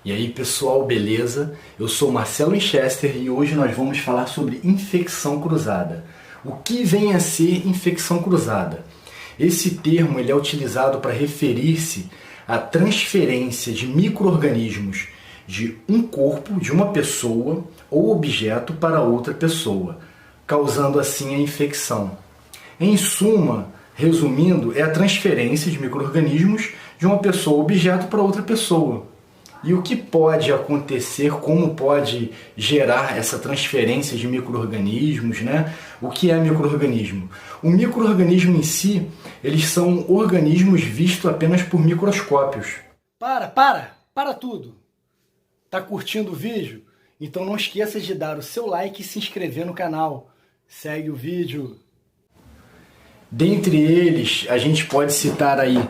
E aí pessoal, beleza? Eu sou Marcelo Winchester e hoje nós vamos falar sobre infecção cruzada. O que vem a ser infecção cruzada? Esse termo ele é utilizado para referir-se à transferência de micro-organismos de um corpo, de uma pessoa ou objeto para outra pessoa, causando assim a infecção. Em suma, resumindo, é a transferência de micro-organismos de uma pessoa ou objeto para outra pessoa. E o que pode acontecer, como pode gerar essa transferência de micro-organismos, né? O que é micro-organismo? O micro-organismo em si, eles são organismos vistos apenas por microscópios. Para tudo! Tá curtindo o vídeo? Então não esqueça de dar o seu like e se inscrever no canal. Segue o vídeo. Dentre eles, a gente pode citar aí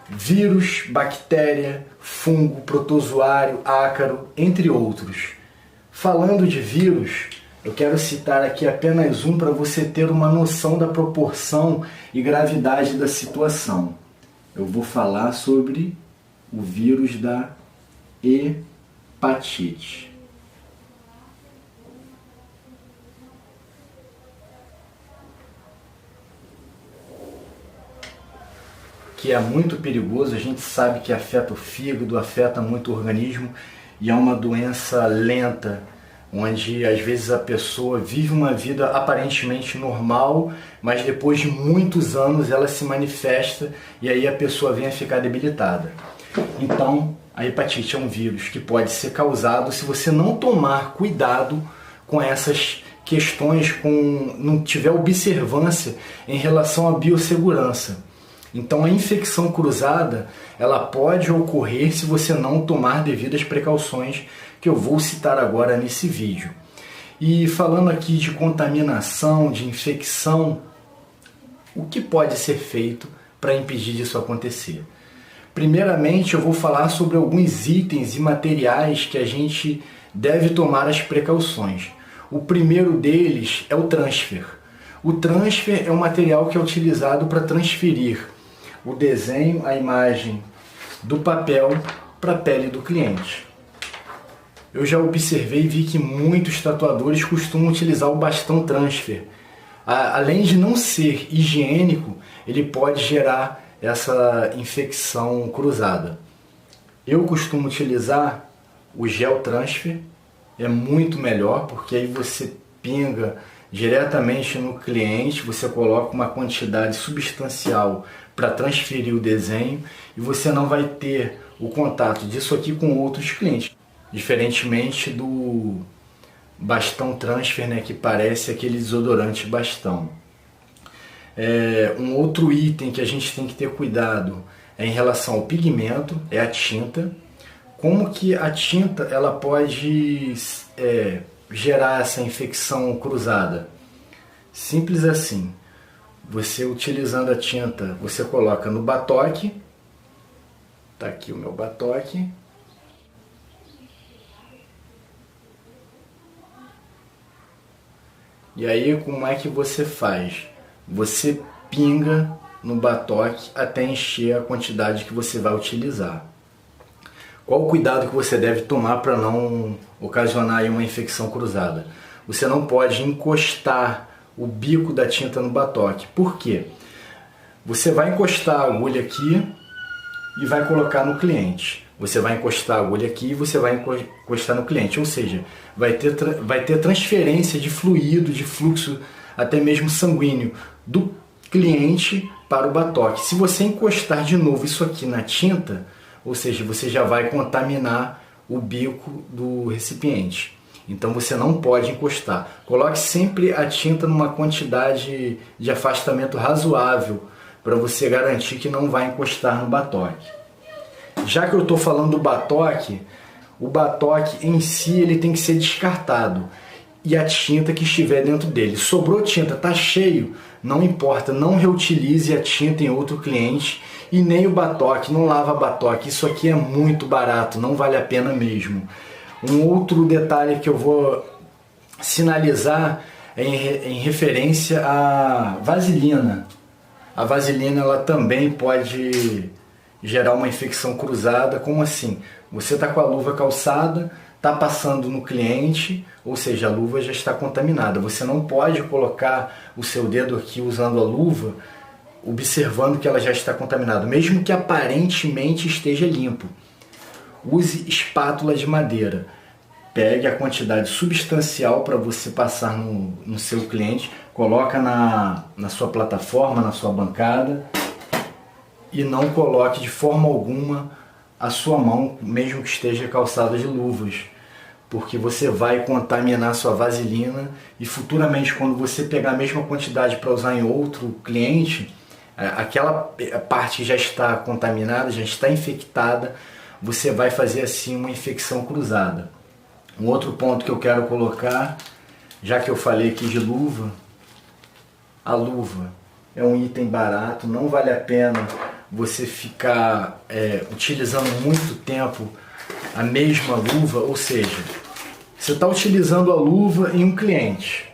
vírus, bactéria, fungo, protozoário, ácaro, entre outros. Falando de vírus, eu quero citar aqui apenas um para você ter uma noção da proporção e gravidade da situação. Eu vou falar sobre o vírus da hepatite. Que é muito perigoso, a gente sabe que afeta o fígado, afeta muito o organismo e é uma doença lenta, onde às vezes a pessoa vive uma vida aparentemente normal, mas depois de muitos anos ela se manifesta e aí a pessoa vem a ficar debilitada. Então, a hepatite é um vírus que pode ser causado se você não tomar cuidado com essas questões, não tiver observância em relação à biossegurança. Então a infecção cruzada, ela pode ocorrer se você não tomar devidas precauções que eu vou citar agora nesse vídeo. E falando aqui de contaminação, de infecção, o que pode ser feito para impedir disso acontecer? Primeiramente eu vou falar sobre alguns itens e materiais que a gente deve tomar as precauções. O primeiro deles é o transfer. O transfer é um material que é utilizado para transferir o desenho, a imagem do papel para a pele do cliente. Eu já observei e vi que muitos tatuadores costumam utilizar o bastão transfer. Além de não ser higiênico, ele pode gerar essa infecção cruzada. Eu costumo utilizar o gel transfer, é muito melhor porque aí você pinga diretamente no cliente, você coloca uma quantidade substancial para transferir o desenho e você não vai ter o contato disso aqui com outros clientes. Diferentemente do bastão transfer, né, que parece aquele desodorante bastão. Um outro item que a gente tem que ter cuidado é em relação ao pigmento, é a tinta. Como que a tinta ela pode gerar essa infecção cruzada? Simples assim. Você utilizando a tinta, você coloca no batoque. Tá aqui o meu batoque. E aí como é que você faz? Você pinga no batoque até encher a quantidade que você vai utilizar. Qual o cuidado que você deve tomar para não ocasionar aí uma infecção cruzada? Você não pode encostar o bico da tinta no batoque. Por quê? Você vai encostar a agulha aqui e vai colocar no cliente. Você vai encostar a agulha aqui e você vai encostar no cliente. Ou seja, vai ter transferência de fluido, de fluxo, até mesmo sanguíneo, do cliente para o batoque. Se você encostar de novo isso aqui na tinta, ou seja, você já vai contaminar o bico do recipiente. Então você não pode encostar. Coloque sempre a tinta numa quantidade de afastamento razoável para você garantir que não vai encostar no batoque. Já que eu estou falando do batoque, o batoque em si ele tem que ser descartado e a tinta que estiver dentro dele. Sobrou tinta, está cheio, não importa, não reutilize a tinta em outro cliente e nem o batoque, não lava batoque. Isso aqui é muito barato, não vale a pena mesmo. Um outro detalhe que eu vou sinalizar é em referência à vaselina. A vaselina ela também pode gerar uma infecção cruzada. Como assim? Você está com a luva calçada, está passando no cliente, ou seja, a luva já está contaminada. Você não pode colocar o seu dedo aqui usando a luva, observando que ela já está contaminada, mesmo que aparentemente esteja limpo. Use espátula de madeira. Pegue a quantidade substancial para você passar no seu cliente, coloca na sua plataforma, na sua bancada, e não coloque de forma alguma a sua mão, mesmo que esteja calçada de luvas, porque você vai contaminar sua vaselina e futuramente, quando você pegar a mesma quantidade para usar em outro cliente, aquela parte que já está contaminada, já está infectada, você vai fazer assim uma infecção cruzada. Um outro ponto que eu quero colocar, já que eu falei aqui de luva, a luva é um item barato, não vale a pena você ficar utilizando muito tempo a mesma luva, ou seja, você está utilizando a luva em um cliente,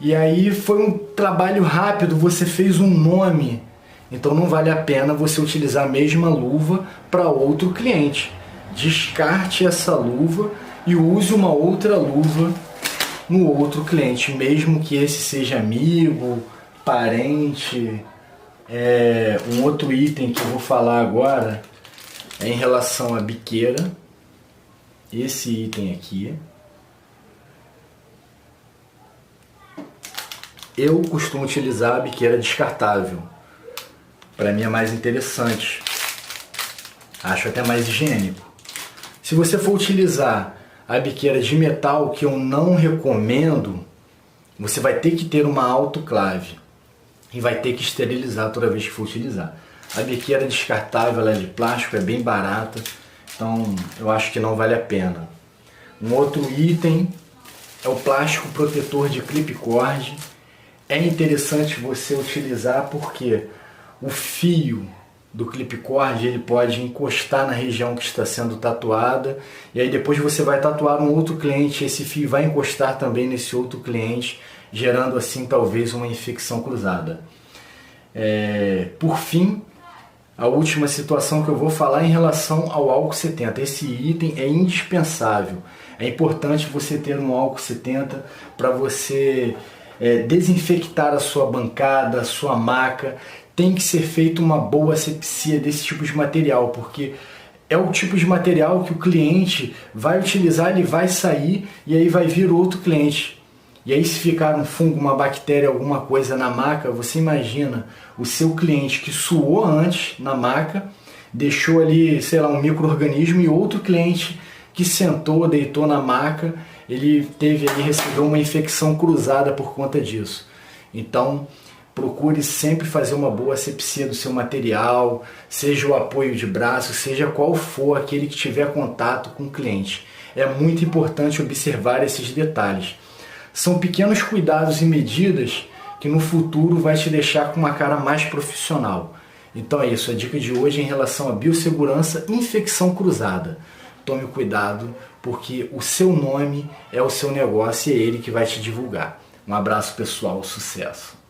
e aí foi um trabalho rápido, você fez um nome, então não vale a pena você utilizar a mesma luva para outro cliente. Descarte essa luva e use uma outra luva no outro cliente, mesmo que esse seja amigo, parente. Um outro item que eu vou falar agora é em relação à biqueira. Esse item aqui, eu costumo utilizar a biqueira descartável. Para mim é mais interessante, acho até mais higiênico. Se você for utilizar a biqueira de metal, que eu não recomendo, você vai ter que ter uma autoclave e vai ter que esterilizar toda vez que for utilizar. A biqueira descartável, ela é de plástico, é bem barata, então eu acho que não vale a pena. Um outro item é o plástico protetor de clip cord. É interessante você utilizar porque o fio do clip cord ele pode encostar na região que está sendo tatuada, e aí depois você vai tatuar um outro cliente, esse fio vai encostar também nesse outro cliente, gerando assim talvez uma infecção cruzada. Por fim, a última situação que eu vou falar é em relação ao álcool 70. Esse item é indispensável. É importante você ter um álcool 70 para você desinfectar a sua bancada, a sua maca. Tem que ser feita uma boa asepsia desse tipo de material, porque é o tipo de material que o cliente vai utilizar, ele vai sair e aí vai vir outro cliente. E aí se ficar um fungo, uma bactéria, alguma coisa na maca, você imagina o seu cliente que suou antes na maca, deixou ali, sei lá, um micro-organismo, e outro cliente que sentou, deitou na maca, ele recebeu uma infecção cruzada por conta disso. Então, procure sempre fazer uma boa asepsia do seu material, seja o apoio de braço, seja qual for aquele que tiver contato com o cliente. É muito importante observar esses detalhes. São pequenos cuidados e medidas que no futuro vai te deixar com uma cara mais profissional. Então é isso, a dica de hoje é em relação à biossegurança e infecção cruzada. Tome cuidado, porque o seu nome é o seu negócio e é ele que vai te divulgar. Um abraço pessoal, sucesso!